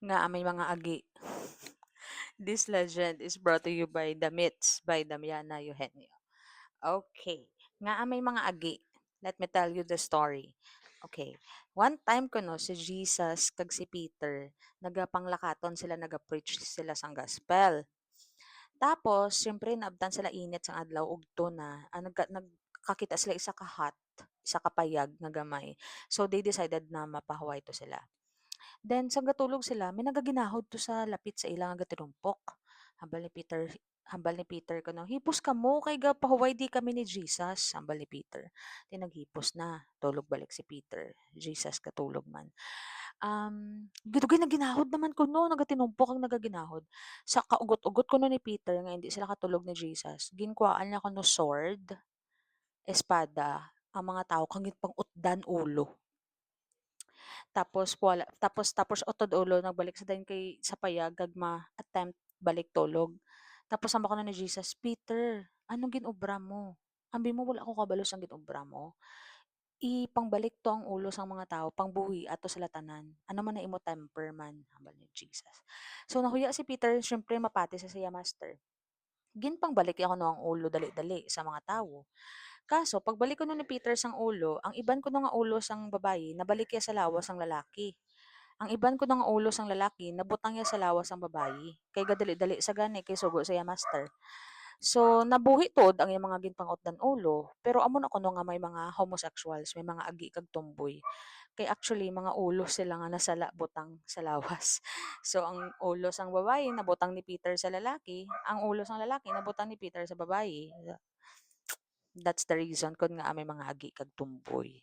Nga may mga agi. This legend is brought to you by The Myths by Damiana Eugenio. Okay, nga may mga agi. Let me tell you the story. Okay, one time kuno si Jesus kag si Peter nagapanglakaton sila, naga-preach sila sang gospel. Tapos siyempre naabtan sila init sang adlaw ug na nagkakita sila isa ka hut, isa ka payag nga gamay. So they decided na mapahuway to sila. Then sa gatulog sila may nagaginahod to sa lapit sa ila nga gatinumpok. Hambal ni Peter kuno, "Hipos kamo kay gapahuway di kami ni Jesus." Hambal ni Peter. Naghipos na, tulog balik si Peter. Jesus katulog man. Dugay na ginahod naman kuno, nagatinumpok ang nagaginahod. Sa kaugot-ugot kuno ni Peter nga hindi sila katulog ni Jesus, ginkuhaan niya kuno sword, espada, ang mga tao kang pang-utdan ulo. Tapos wala tapos utod ulo nagbalik sa dayon kay sa payag kag ma-attempt balik tulog. Tapos ang ni Jesus, "Peter, anong ginobra mo? Ambi mo wala ko kabalo sang ginobra mo. Ipangbalik 'to ang ulo sang mga tao, pangbuhi ato sila tanan. Ano man na imo temper man," hambal ni Jesus. So nahuya si Peter, siyempre mapati sa siya master. Ginpangbalik niya kuno ang ulo dali-dali sa mga tawo. Kaso pagbalik kuno ni Peter sang ulo, ang iban kuno nga ulo sang babayi nabalik niya sa lawas sang lalaki. Ang iban kuno nga ulo sang lalaki nabutang niya sa lawas sang babayi. Kay gadali-dali sa gani kay sugo sa iya master. So nabuhi tod ang iyang mga ginpangot-an ulo, pero amo na kuno nga may mga homosexuals, may mga agi kag tomboy. Kay actually mga ulo sila nga nasala butang sa lawas. So ang ulo sang babayi nabutang ni Peter sa lalaki, ang ulo sang lalaki nabutang ni Peter sa babayi. That's the reason kun nga may mga agi kag tumboy.